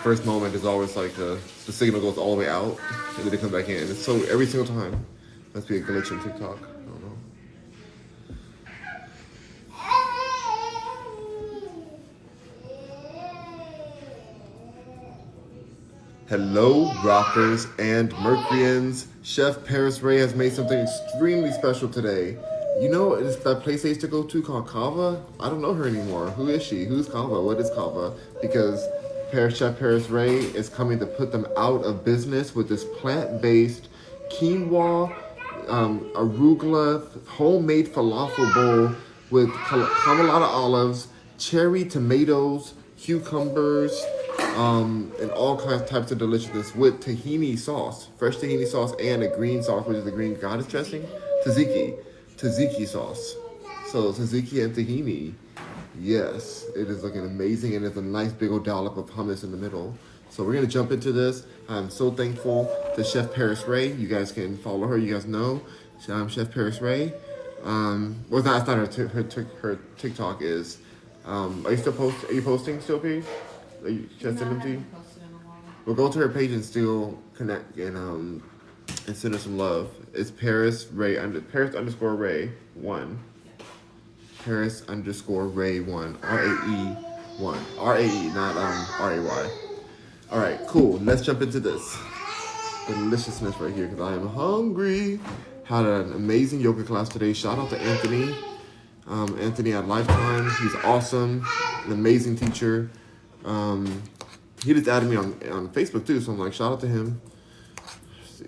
first moment is always like the signal goes all the way out and then it comes back in. It's so every single time. Must be a glitch in TikTok. I don't know. Hello, rockers and Mercuryans. Chef Paris Ray has made something extremely special today. You know, it's that place I used to go to called Kava. I don't know her anymore. Who is she? Who's Kava? What is Kava? Because Chef Paris Ray is coming to put them out of business with this plant-based quinoa, arugula, homemade falafel bowl with camelata olives, cherry tomatoes, cucumbers, and all types of deliciousness with tahini sauce, fresh tahini sauce, and a green sauce, which is the green goddess dressing, tzatziki sauce. So tzatziki and tahini, yes, it is looking amazing, and there's a nice big old dollop of hummus in the middle. So we're gonna jump into this. I'm so thankful to Chef Paris Ray. You guys can follow her. You guys know Chef Paris Ray. Well, it's not her TikTok is. Are you posting still, P? Are you just send them to you? We'll go to her page and still connect and send her some love. It's Paris underscore Ray 1. Paris underscore Ray 1. RAE 1. RAE, not RAY. All right, cool. Let's jump into this deliciousness right here because I am hungry. Had an amazing yoga class today. Shout out to Anthony. Anthony at Lifetime. He's awesome. An amazing teacher. He just added me on Facebook too, so I'm like, shout out to him.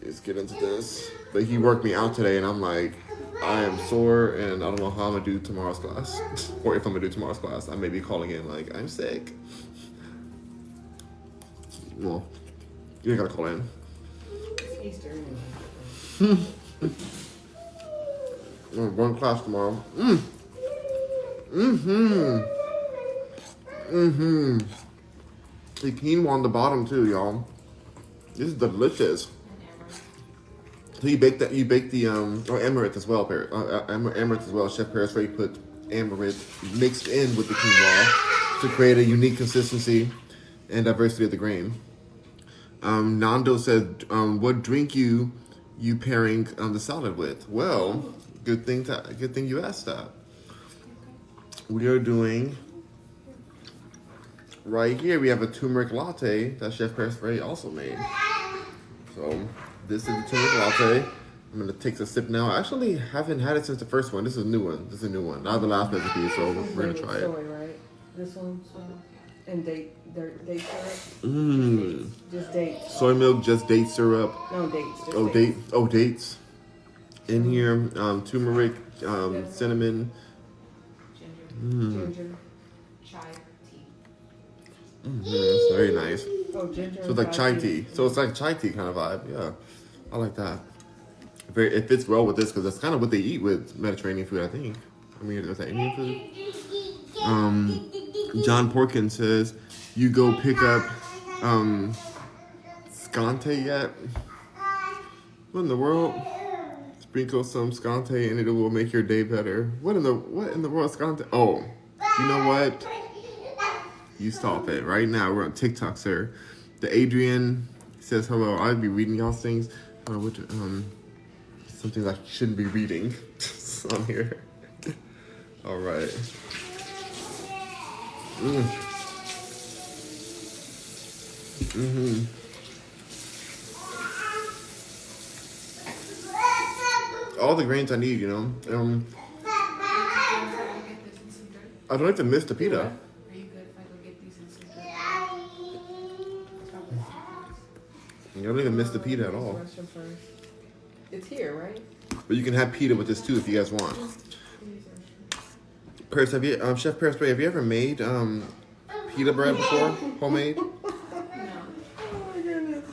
Let's get into this. But he worked me out today, and I'm like, I am sore, and I don't know how I'm gonna do tomorrow's class, or if I'm gonna do tomorrow's class. I may be calling in like, I'm sick. Well, you gotta call in. It's Easter. I'm going to class tomorrow. The quinoa on the bottom too, y'all. This is delicious. So you bake the amaranth as well, amaranth as well. Chef Paris Ray put amaranth mixed in with the quinoa to create a unique consistency and diversity of the grain. Nando said, "What drink you pairing the salad with?" Well, good thing you asked that. We are doing. Right here, we have a turmeric latte that Chef Paris Ray also made. So, this is the turmeric latte. I'm going to take a sip now. I actually haven't had it since the first one. This is a new one. Not the last recipe, so we're going to try it. Soy, right? This one? And date syrup? Just dates. Soy milk, just date syrup. No, dates. Dates. In here, turmeric, cinnamon. Ginger. It's very nice. Oh, ginger. So it's like chai tea. So it's like chai tea kind of vibe. Yeah, I like that. It fits well with this because that's kind of what they eat with Mediterranean food, I think. I mean, is that Indian food? John Porkin says, "You go pick up scante yet? What in the world? Sprinkle some scante and it will make your day better. What in the world, scante? Oh, you know what? You stop it right now. We're on TikTok, sir." The Adrian says, "Hello, I'll be reading y'all's things. Something I shouldn't be reading on here." All right. All the grains I need, you know. I don't like to miss the pita. You don't even miss the pita at all. It's here, right? But you can have pita with this too if you guys want. Paris, Chef Paris Ray, have you ever made pita bread before, homemade? No. Oh my goodness.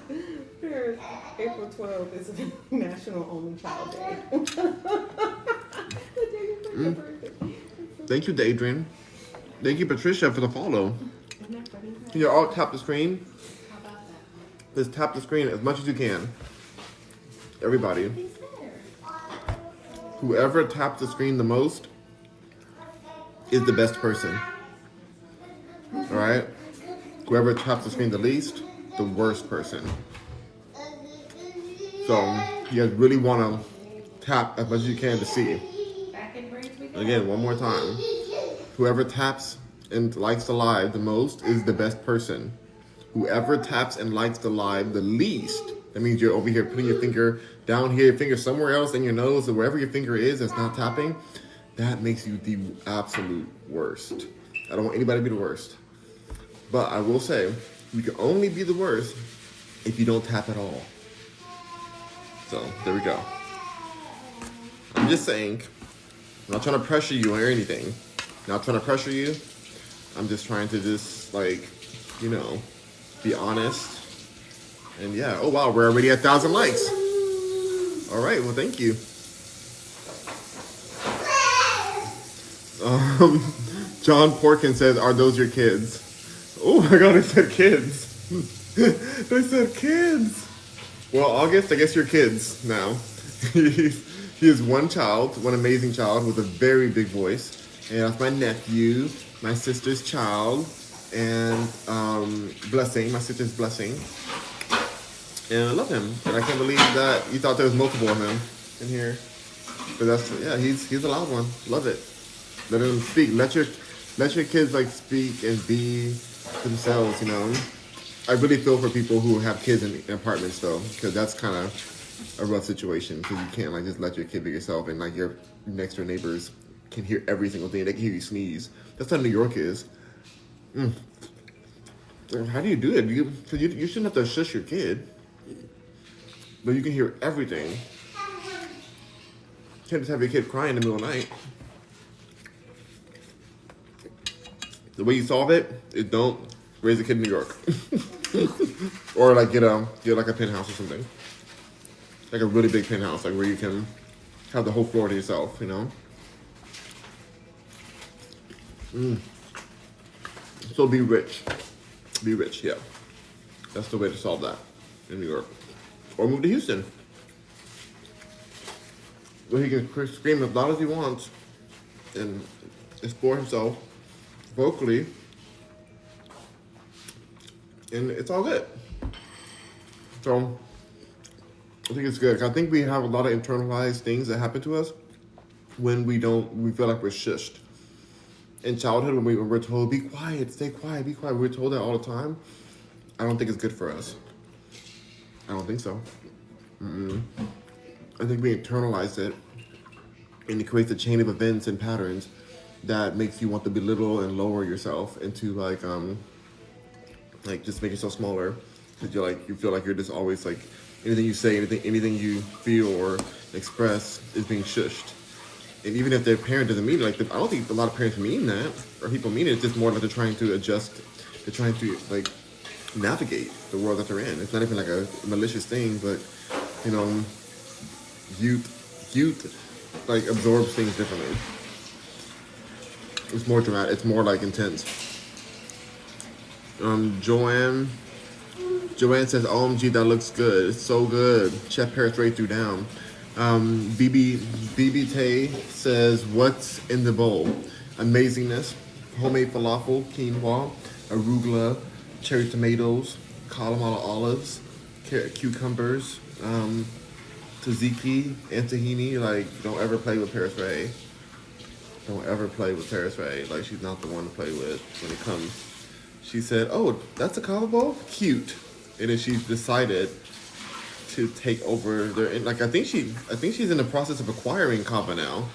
Paris, April 12th is National Only Child Day. Thank you, Adrian. Thank you, Patricia, for the follow. Can you all tap the screen? Just tap the screen as much as you can. Everybody. Whoever taps the screen the most is the best person. Alright? Whoever taps the screen the least, the worst person. So you guys really want to tap as much as you can to see. Again, one more time. Whoever taps and likes the live the most is the best person. Whoever taps and likes the live the least, that means you're over here putting your finger down here, your finger somewhere else in your nose, or wherever your finger is that's not tapping, that makes you the absolute worst. I don't want anybody to be the worst. But I will say, you can only be the worst if you don't tap at all. So, there we go. I'm just saying, I'm not trying to pressure you or anything. Not trying to pressure you. I'm just trying to just, like, you know, be honest. And yeah, oh wow, we're already at 1,000 likes. All right, well, thank you. John Porkin says, are those your kids? Oh my God, they said kids. They said kids. Well, August, I guess you're kids now. He is one child, one amazing child with a very big voice. And that's my nephew, my sister's child, and Blessing, my sister's Blessing. And I love him. And I can't believe that you thought there was multiple of him in here. But that's, yeah, he's a loud one. Love it. Let him speak. Let your kids like speak and be themselves, you know. I really feel for people who have kids in apartments though, because that's kind of a rough situation, because you can't like just let your kid be yourself, and like your next door neighbors can hear every single thing. They can hear you sneeze. That's how New York is. How do you do it? Because you shouldn't have to shush your kid, but you can hear everything. You can't just have your kid crying in the middle of the night. The way you solve it is don't raise a kid in New York. Or like get like a penthouse or something. Like a really big penthouse, like where you can have the whole floor to yourself, you know? So be rich. Be rich, yeah. That's the way to solve that in New York. Or move to Houston, where he can scream as loud as he wants and explore himself vocally, and it's all good. So I think it's good. I think we have a lot of internalized things that happen to us when we feel like we're shushed. In childhood, when we're told, be quiet, stay quiet, be quiet, we're told that all the time. I don't think it's good for us. I don't think so. I think we internalize it, and it creates a chain of events and patterns that makes you want to belittle and lower yourself into like just make yourself smaller, because you feel like you're just always like anything you say, anything you feel or express is being shushed. And even if their parent doesn't mean it, like I don't think a lot of parents mean that, or people mean it. It's just more like they're trying to adjust, they're trying to like navigate the world that they're in. It's not even like a malicious thing, but you know, youth like absorbs things differently. It's more dramatic. It's more like intense. Joanne says, "OMG, that looks good. It's so good." Chef Paris Ray threw down. BB Tay says, "What's in the bowl? Amazingness, homemade falafel, quinoa, arugula, cherry tomatoes, Kalamata olives, cucumbers, tzatziki, and tahini." Like, don't ever play with Paris Ray. Don't ever play with Paris Ray. Like, she's not the one to play with when it comes. She said, "Oh, that's a kava bowl? Cute." And then she's decided to take over their, like, I think she's in the process of acquiring kava now.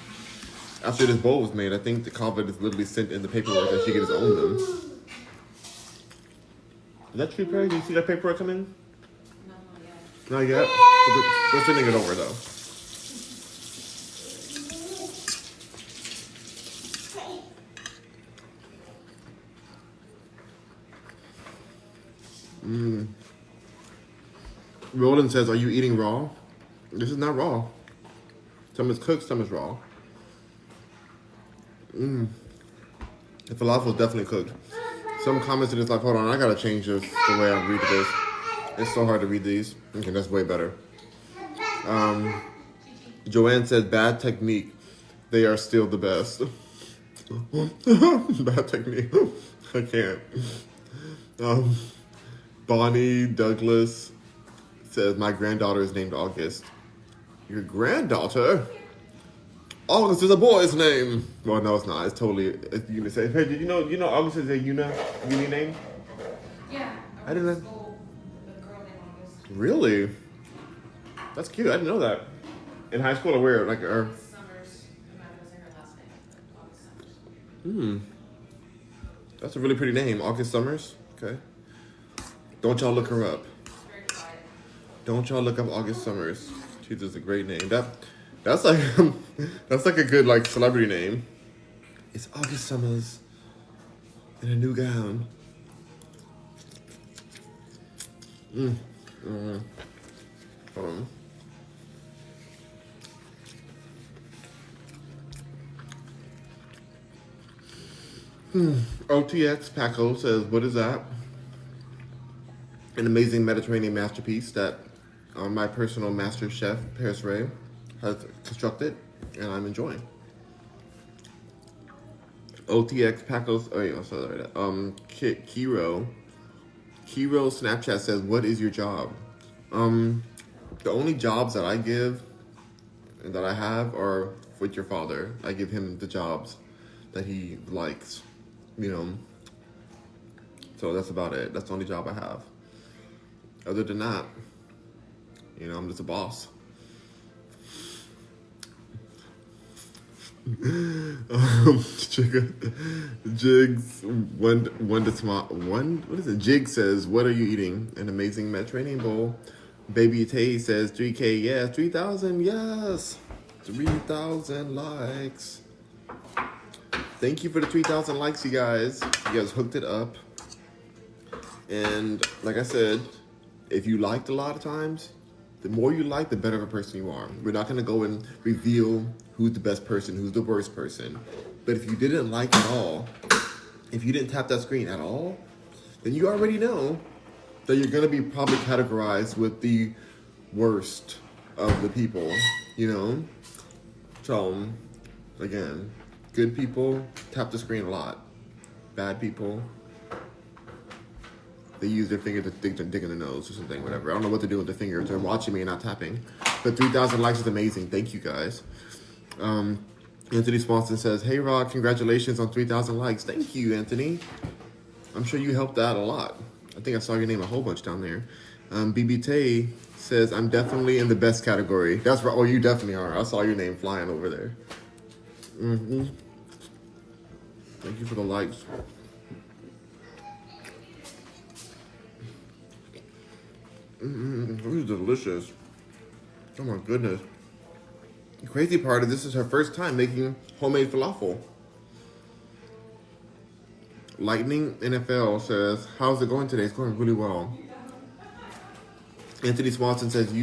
After this bowl was made, I think the kava is literally sent in the paperwork that she can just own them. Is that true, Perry? Do you see that paperwork come in? No, not yet. Not yet? We're sending it over, though. Roland says, "Are you eating raw?" This is not raw. Some is cooked, some is raw. The falafel is definitely cooked. Some comments in this like, hold on, I gotta change this the way I read this. It's so hard to read these. Okay, that's way better. Joanne says, "Bad technique. They are still the best." Bad technique. I can't. Um, Bonnie Douglas says, my granddaughter is named August. Your granddaughter? August is a boy's name. Well, no, it's not. It's totally it's unisex. Hey, did you know August is a uni name? Yeah. I didn't know. School, the girl named August. Really? That's cute. I didn't know that. In high school or where? Like, Summers. I'm not gonna say her last name. August Summers. That's a really pretty name, August Summers. Okay. Don't y'all look her up. She's very quiet. Don't y'all look up August Summers. She's just a great name. That's like that's like a good like celebrity name. It's August Summers in a new gown. Hold on. OTX Paco says, what is that? An amazing Mediterranean masterpiece that my personal master chef, Paris Ray, has constructed, and I'm enjoying. OTX Paco's, oh yeah, sorry, Kiro Snapchat says, what is your job? The only jobs that I give and that I have are with your father. I give him the jobs that he likes, So that's about it. That's the only job I have. Other than that, I'm just a boss. Jigs what is it? Jig says, what are you eating? An amazing Mediterranean bowl. Baby Tay says 3K, yes, 3,000, yes. 3,000 likes. Thank you for the 3,000 likes, you guys. You guys hooked it up. And like I said, if you liked a lot of times, the more you like, the better of a person you are. We're not going to go and reveal who's the best person, who's the worst person. But if you didn't like at all, if you didn't tap that screen at all, then you already know that you're going to be probably categorized with the worst of the people, So, again, good people tap the screen a lot. Bad people, they use their finger to dig in the nose or something, whatever. I don't know what to do with their fingers. They're watching me and not tapping. But 3,000 likes is amazing. Thank you, guys. Anthony Swanson says, hey, Rock, congratulations on 3,000 likes. Thank you, Anthony. I'm sure you helped out a lot. I think I saw your name a whole bunch down there. BB Tay says, I'm definitely in the best category. That's right. Oh, you definitely are. I saw your name flying over there. Thank you for the likes. This is delicious. Oh my goodness. The crazy part is this is her first time making homemade falafel. Lightning NFL says, how's it going today? It's going really well. Anthony Swanson says,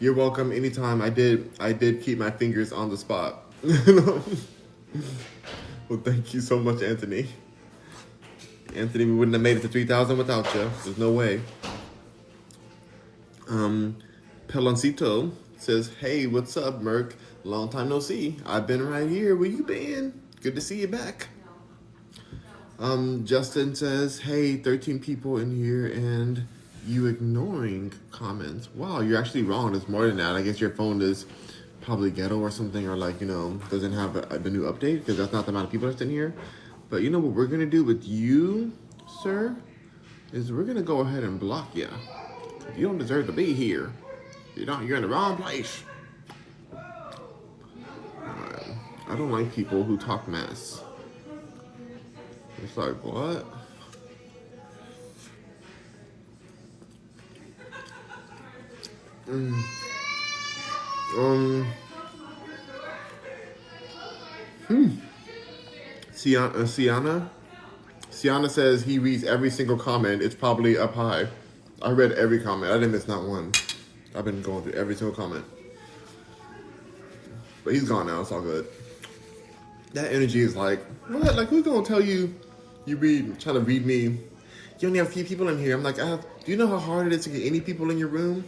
you're welcome anytime. I did keep my fingers on the spot. Well, thank you so much, Anthony. Anthony, we wouldn't have made it to 3,000 without you. There's no way. Peloncito says, hey, what's up, Merc? Long time no see. I've been right here. Where you been? Good to see you back. Justin says, hey, 13 people in here and you ignoring comments. Wow, you're actually wrong. There's more than that. I guess your phone is probably ghetto or something, or doesn't have the new update, because that's not the amount of people that's in here. But you know what we're going to do with you, sir, is we're going to go ahead and block you. You don't deserve to be here. You're in the wrong place. I don't like people who talk mess. It's like, what? Sienna says he reads every single comment. It's probably up high. I read every comment. I didn't miss not one. I've been going through every single comment. But he's gone now. It's all good. That energy is like, what? Like, who's going to tell you trying to read me? You only have a few people in here. I'm like, do you know how hard it is to get any people in your room?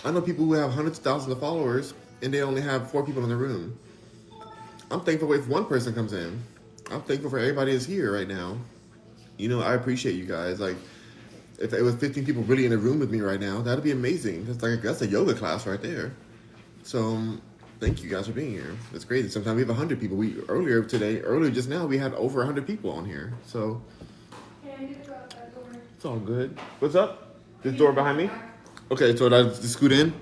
I know people who have hundreds of thousands of followers, and they only have 4 people in the room. I'm thankful if one person comes in. I'm thankful for everybody that's here right now. You know, I appreciate you guys. Like, if it was 15 people really in a room with me right now, that'd be amazing. That's a yoga class right there. So, thank you guys for being here. It's crazy. Sometimes we have 100 people. Earlier just now, we had over 100 people on here. So, it's all good. What's up? This door behind me? Okay, so did I just scoot in?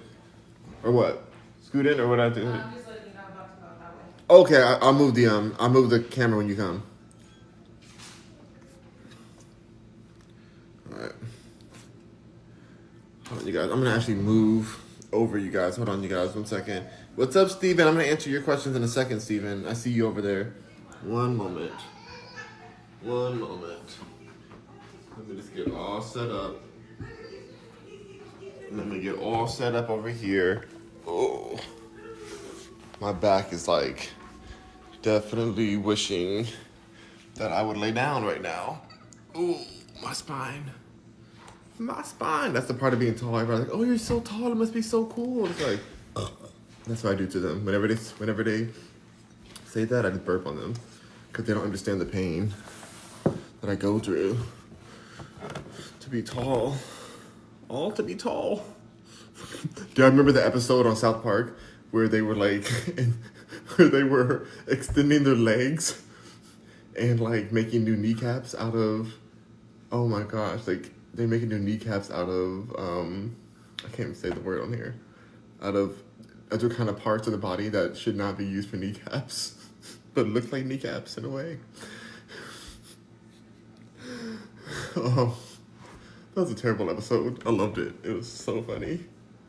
Or what? Scoot in or what I do? I'm just letting you know about to go that way. Okay, I'll move the camera when you come. Alright. Hold on, you guys. I'm gonna actually move over, you guys. Hold on, you guys. 1 second. What's up, Steven? I'm gonna answer your questions in a second, Steven. I see you over there. One moment. Let me just get all set up. Let me get all set up over here. Oh. My back is like definitely wishing that I would lay down right now. Ooh, my spine. That's the part of being tall. Everybody's like, oh, you're so tall. It must be so cool. It's like, that's what I do to them. Whenever they say that, I just burp on them because they don't understand the pain that I go through to be tall. All to be tall. Do I remember the episode on South Park where they were like, where they were extending their legs and like making new kneecaps out of, oh my gosh, like they're making new kneecaps out of, I can't even say the word on here, out of other kind of parts of the body that should not be used for kneecaps, but look like kneecaps in a way. Oh, that was a terrible episode. I loved it. It was so funny,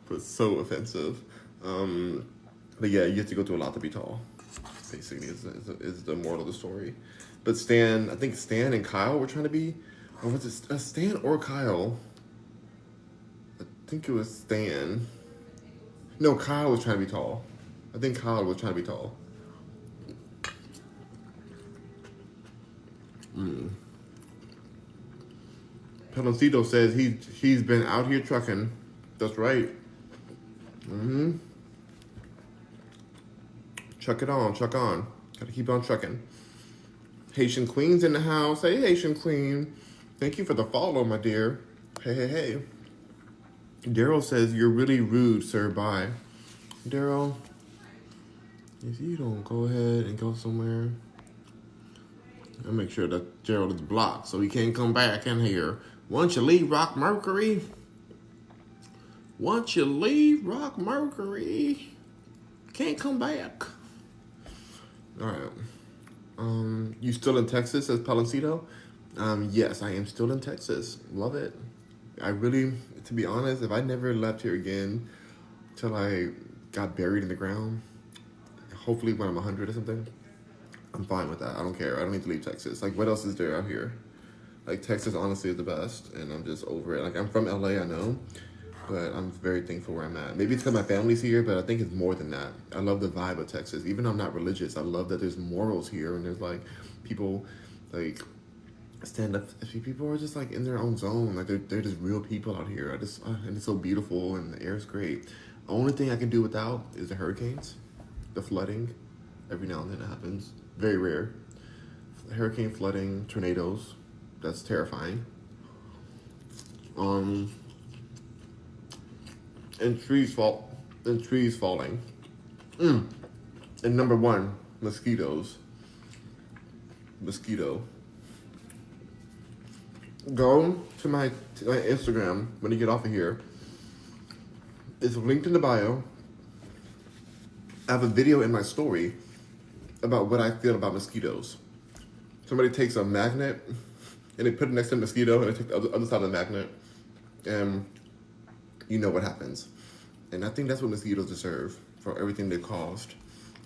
but so offensive. But yeah, you have to go through a lot to be tall. Basically, is the moral of the story. But I think Stan and Kyle were trying to be, or was it Stan or Kyle? I think it was Stan. No, Kyle was trying to be tall. I think Kyle was trying to be tall. Peloncito says he's been out here trucking. That's right. Chuck it on, chuck on. Gotta keep on trucking. Haitian Queen's in the house. Hey, Haitian Queen. Thank you for the follow, my dear. Hey. Daryl says, you're really rude, sir. Bye. Daryl, if you don't go ahead and go somewhere, I'll make sure that Gerald is blocked so he can't come back in here. Once you leave Rock Mercury, can't come back. All right. You still in Texas, says Paloncito? Yes, I am still in Texas. Love it. I really, to be honest, if I never left here again till I got buried in the ground, hopefully when I'm 100 or something, I'm fine with that. I don't care. I don't need to leave Texas. Like, what else is there out here? Like, Texas honestly is the best, and I'm just over it. Like, I'm from LA, I know, but I'm very thankful where I'm at. Maybe it's because my family's here, but I think it's more than that. I love the vibe of Texas. Even though I'm not religious, I love that there's morals here, and there's, like, people, like, stand up. People are just, like, in their own zone. Like, they're just real people out here. And it's so beautiful, and the air is great. The only thing I can do without is the hurricanes, the flooding. Every now and then it happens. Very rare. Hurricane, flooding, tornadoes. That's terrifying. And trees falling. And number one, mosquitoes. Go to my Instagram when you get off of here. It's linked in the bio. I have a video in my story about what I feel about mosquitoes. Somebody takes a magnet and they put it next to a mosquito and they take the other side of the magnet, and you know what happens. And I think that's what mosquitoes deserve for everything they caused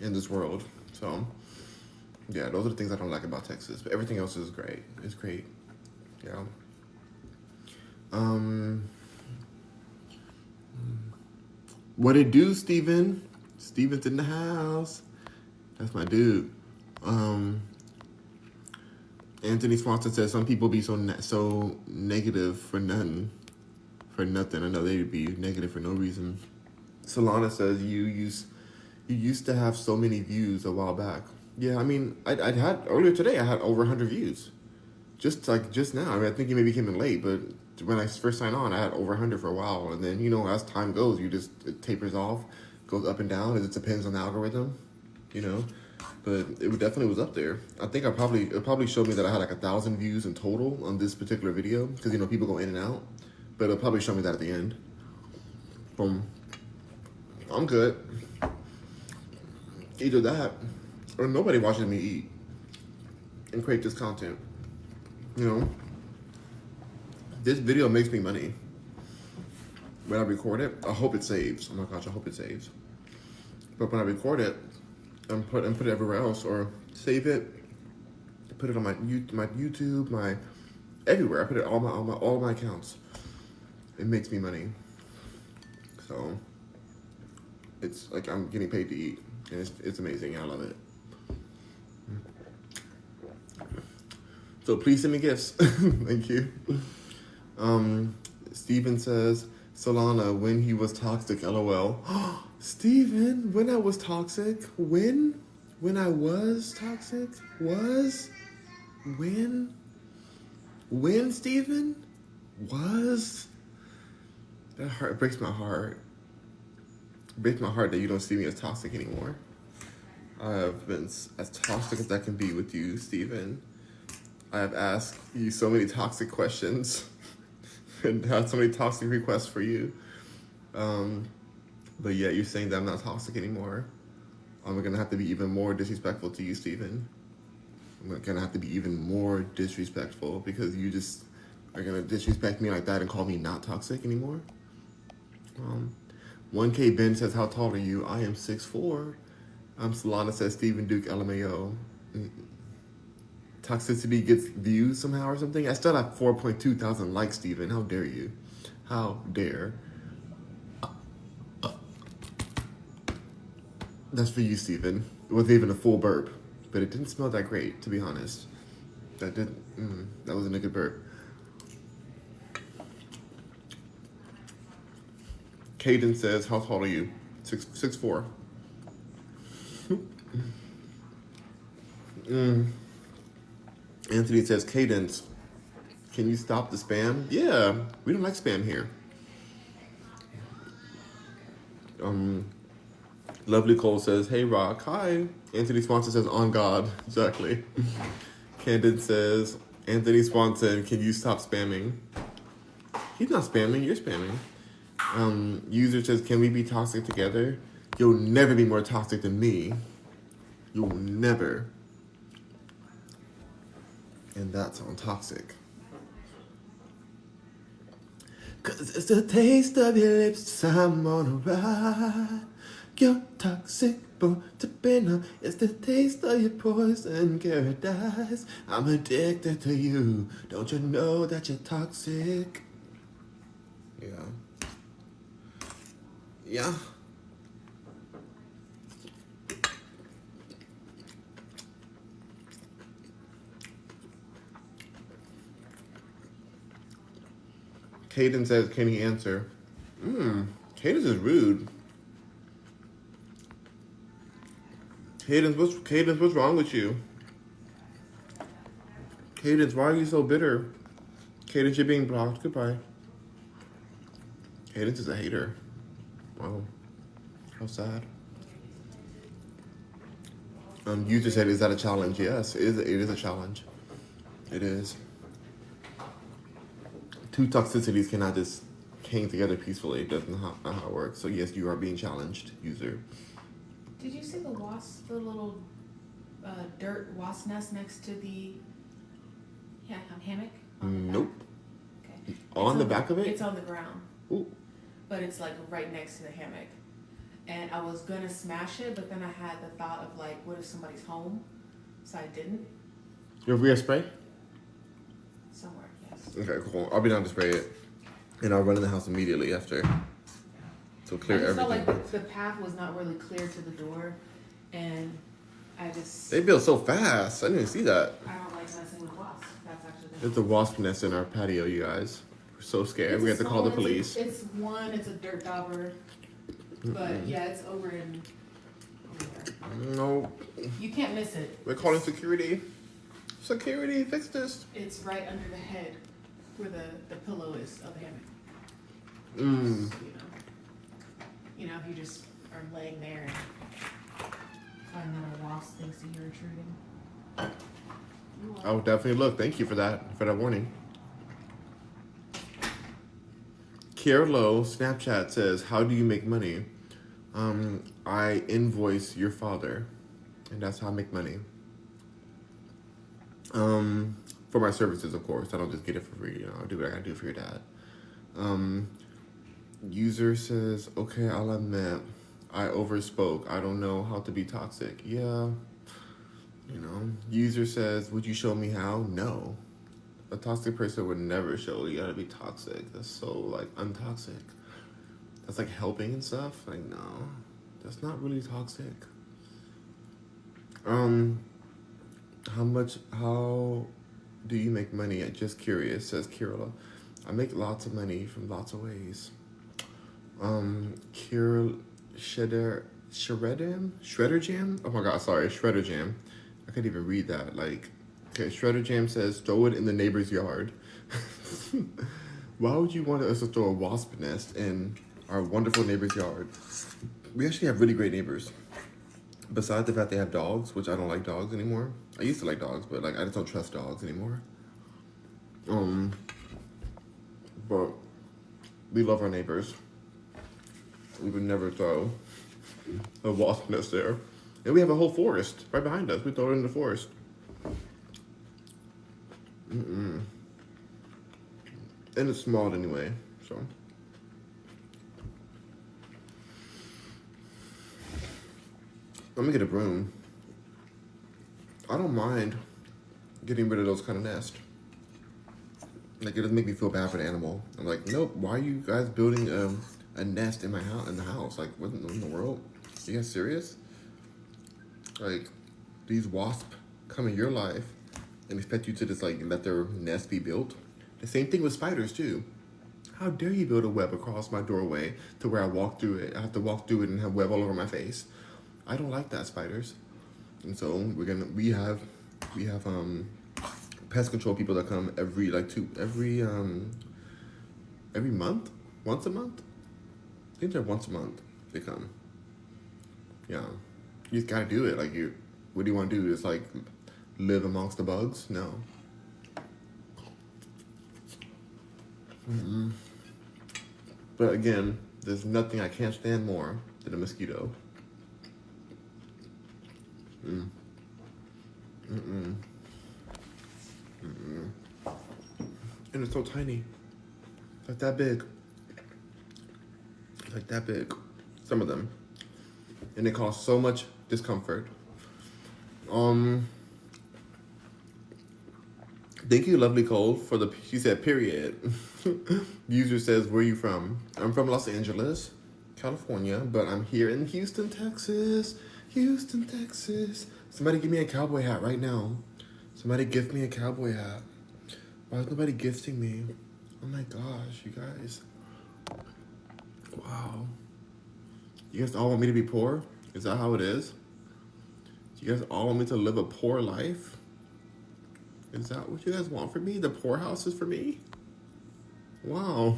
in this world. So, yeah, those are the things I don't like about Texas. But everything else is great. It's great. Yeah. What it do, Steven? Steven's in the house. That's my dude. Anthony Swanson says some people be so negative for nothing. I know they'd be negative for no reason. Solana says you used to have so many views a while back. Yeah, I mean, I had earlier today. I had over 100 views. just now. I mean, I think you maybe came in late, but when I first signed on, I had over 100 for a while, and then as time goes, it tapers off, goes up and down. It depends on the algorithm, But it definitely was up there. I think it probably showed me that I had like 1,000 views in total on this particular video because people go in and out, but it'll probably show me that at the end. Boom. I'm good. Either that, or nobody watching me eat and create this content. This video makes me money. When I record it, I hope it saves. Oh my gosh, I hope it saves. But when I record it and put it everywhere else, or save it, put it on my YouTube, my everywhere. I put it on all my accounts. It makes me money. So it's like I'm getting paid to eat, and it's amazing. I love it. So please send me gifts. Thank you. Steven says, Solana, when he was toxic, LOL. Steven, when I was toxic? When I was toxic? When, Steven? Was? That heart breaks my heart. It breaks my heart that you don't see me as toxic anymore. I have been as toxic as I can be with you, Steven. I have asked you so many toxic questions and had so many toxic requests for you. But yeah, you're saying that I'm not toxic anymore. I'm going to have to be even more disrespectful to you, Steven. I'm going to have to be even more disrespectful because you just are going to disrespect me like that and call me not toxic anymore. 1K Ben says, how tall are you? I am 6'4". Solana says, Steven Duke, LMAO. Toxicity gets views somehow or something. I still have 4.2 thousand likes, Steven. How dare you? How dare? That's for you, Steven. It wasn't even a full burp, but it didn't smell that great, to be honest. That wasn't a good burp. Caden says, how tall are you? 6'4". Anthony says, Cadence, can you stop the spam? Yeah, we don't like spam here. Lovely Cole says, hey Rock, hi. Anthony Swanson says, on God. Exactly. Candid says, Anthony Swanson, can you stop spamming? He's not spamming, you're spamming. User says, can we be toxic together? You'll never be more toxic than me. You'll never. And that's on toxic. Cause it's the taste of your lips, I'm on a ride. You're toxic, born to be known. It's the taste of your poison paradise. I'm addicted to you. Don't you know that you're toxic? Yeah. Caden says, can he answer? Cadence is rude. Cadence, what's wrong with you? Cadence, why are you so bitter? Cadence, you're being blocked. Goodbye. Cadence is a hater. Wow. How sad. User said, is that a challenge? Yes, it is a challenge. It is. Two toxicities cannot just hang together peacefully. It doesn't not how it works. So yes, you are being challenged, user. Did you see the little dirt wasp nest next to the hammock? Nope. Okay. On the back of it? It's on the ground. Ooh. But it's like right next to the hammock. And I was gonna smash it, but then I had the thought of like, what if somebody's home? So I didn't. You have real spray? Somewhere, yes. Okay, cool. I'll be down to spray it. And I'll run in the house immediately after. So clear everything. I felt like the path was not really clear to the door. And I just... They build so fast. I didn't even see that. I don't like messing with wasps. That's actually... There's a wasp nest in our patio, you guys. We're so scared. We have to call the police. It's a dirt dauber. But yeah, it's over in... No. You can't miss it. We're calling security. Security, fix this. It's right under the head where the pillow is of the hammock. Mm. So, you know, if you just are laying there and find that a wasp thinks that you're intruding. I will definitely look. Thank you for that warning. Kierlo Snapchat says, "How do you make money?" I invoice your father, and that's how I make money. For my services, of course. I don't just get it for free. You know, I do what I gotta do for your dad. User says, "Okay, I'll admit, I overspoke. I don't know how to be toxic." Yeah. You know, user says, "Would you show me how?" No. A toxic person would never show you how to be toxic. That's so, like, untoxic. That's like helping and stuff. Like, no. That's not really toxic. How do you make money? Just curious, says Kirilla. I make lots of money from lots of ways. Shredder Jam? Oh my god, sorry, Shredder Jam. I can't even read that. Like, okay, Shredder Jam says, throw it in the neighbor's yard. Why would you want us to throw a wasp nest in our wonderful neighbor's yard? We actually have really great neighbors. Besides the fact they have dogs, which I don't like dogs anymore. I used to like dogs, but like I just don't trust dogs anymore. But we love our neighbors. We would never throw a wasp nest there. And we have a whole forest right behind us. We throw it in the forest. And it's small anyway, so. Let me get a broom. I don't mind getting rid of those kind of nests. Like, it doesn't make me feel bad for the animal. I'm like, nope, why are you guys building a nest in my house? In the house? Like, what in the world? You guys serious? Like, these wasps come in your life and expect you to just, like, let their nest be built? The same thing with spiders, too. How dare you build a web across my doorway to where I walk through it? I have to walk through it and have web all over my face. I don't like that, spiders. And so we have pest control people that come every month, once a month. I think they're once a month they come. Yeah, you just gotta do it. Like, what do you want to do? Just like live amongst the bugs? No. But again, there's nothing I can't stand more than a mosquito. And it's so tiny. Like that big. Like that big. Some of them. And they cause so much discomfort. Thank you, Lovely Cole, she said, period. User says, where are you from? I'm from Los Angeles, California, but I'm here in Houston, Texas. Houston, Texas. Somebody give me a cowboy hat right now. Somebody gift me a cowboy hat. Why is nobody gifting me? Oh my gosh, you guys. Wow. You guys all want me to be poor? Is that how it is? You guys all want me to live a poor life? Is that what you guys want for me? The poorhouse is for me? Wow.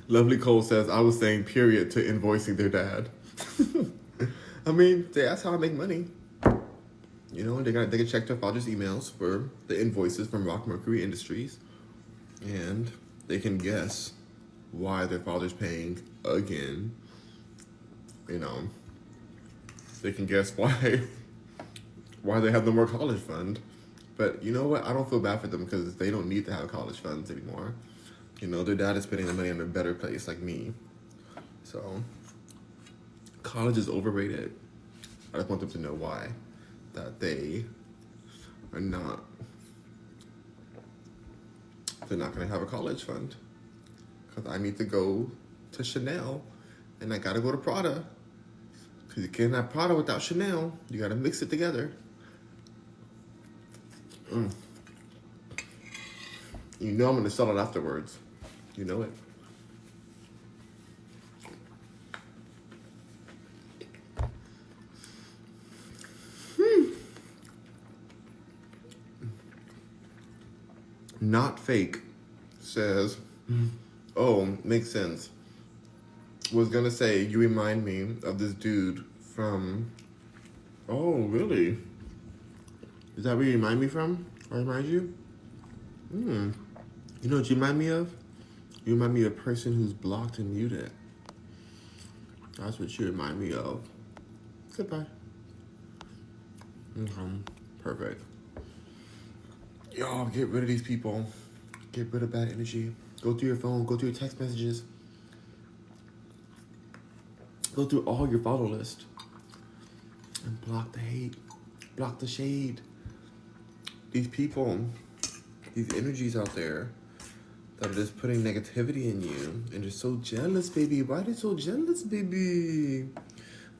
Lovely Cole says, I was saying period to invoicing their dad. I mean, that's how I make money. You know, they can check their father's emails for the invoices from Rock Mercury Industries. And they can guess why their father's paying again. You know, they can guess why they have no more college fund. But you know what? I don't feel bad for them because they don't need to have college funds anymore. You know, their dad is spending the money in a better place like me. So, college is overrated. I just want them to know why. That they're not going to have a college fund. Because I need to go to Chanel and I got to go to Prada. Because you can't have Prada without Chanel. You got to mix it together. You know I'm going to sell it afterwards. You know it. not fake, says, oh, makes sense. Was gonna say, you remind me of this dude from, oh, really? Is that where you remind me from? Or remind you? You know what you remind me of? You remind me of a person who's blocked and muted. That's what you remind me of. Goodbye. Perfect. Y'all, get rid of these people. Get rid of bad energy. Go through your phone. Go through your text messages. Go through all your follow list. And block the hate. Block the shade. These people, these energies out there that are just putting negativity in you. And they're so jealous, baby. Why are they so jealous, baby?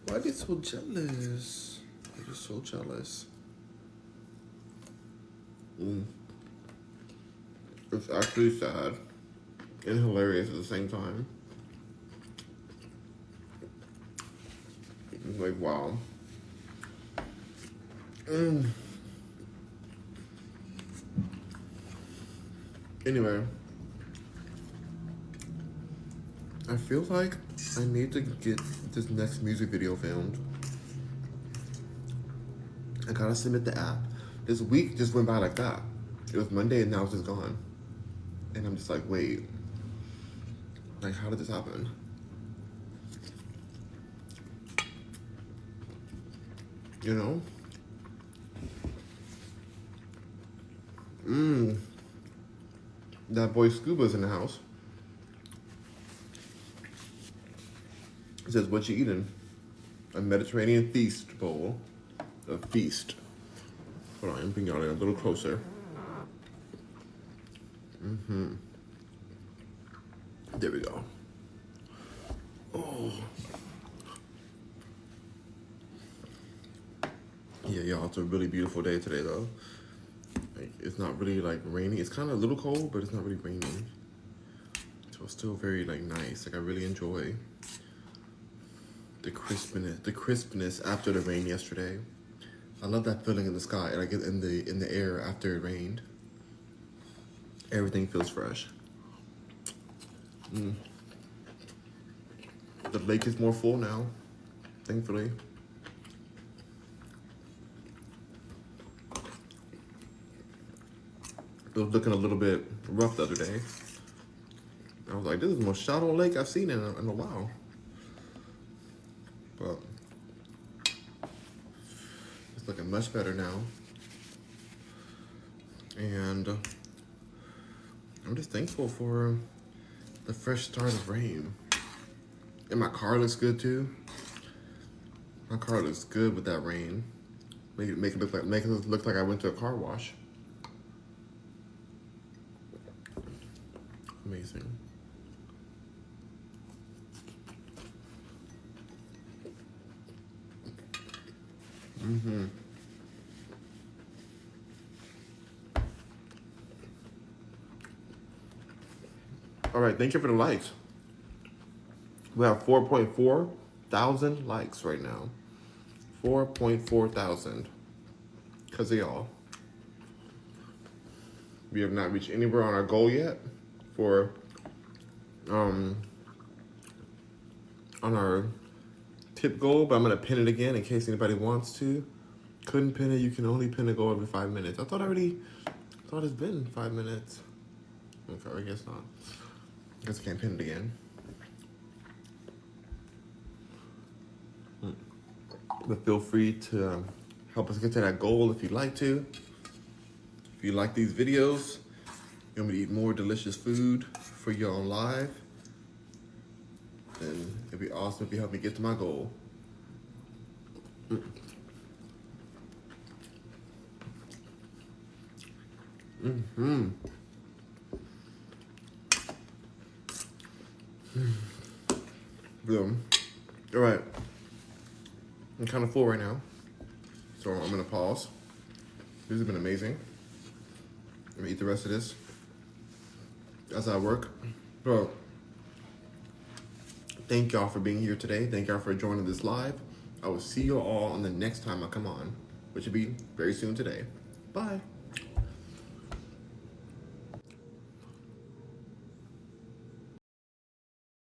Why are they so jealous? They're just so jealous. It's actually sad and hilarious at the same time. It's like, wow. Anyway, I feel like I need to get this next music video filmed. I gotta submit the app. This week just went by like that. It was Monday and now it's just gone. And I'm just like, wait. Like, how did this happen? You know? That boy Scuba's in the house. He says, what you eating? A Mediterranean feast bowl. A feast. Hold on, I'm bringing y'all in a little closer. There we go. Oh. Yeah, y'all, it's a really beautiful day today, though. Like, it's not really, like, rainy. It's kind of a little cold, but it's not really raining. So it's still very, like, nice. Like, I really enjoy the crispness after the rain yesterday. I love that feeling in the sky, like in the air after it rained. Everything feels fresh. The lake is more full now, thankfully. It was looking a little bit rough the other day. I was like, this is the most shallow lake I've seen in a while. But it's looking much better now. And I'm just thankful for the fresh start of rain. And my car looks good too. My car looks good with that rain. Make it look like I went to a car wash. Amazing. All right, thank you for the likes. We have 4.4 thousand likes right now. 4.4 thousand. Because of y'all. We have not reached anywhere on our goal yet for on our tip goal, but I'm gonna pin it again in case anybody wants to. Couldn't pin it, you can only pin a goal every 5 minutes. I thought it's been 5 minutes. Okay, I guess not. I guess I can't pin it again. But feel free to help us get to that goal if you'd like to. If you like these videos, you want me to eat more delicious food for you on live, then it'd be awesome if you help me get to my goal. Boom. All right. I'm kind of full right now, so I'm gonna pause. This has been amazing. I'm gonna eat the rest of this as I work. Bro, thank y'all for being here today. Thank y'all for joining this live. I will see you all on the next time I come on, which will be very soon today. Bye.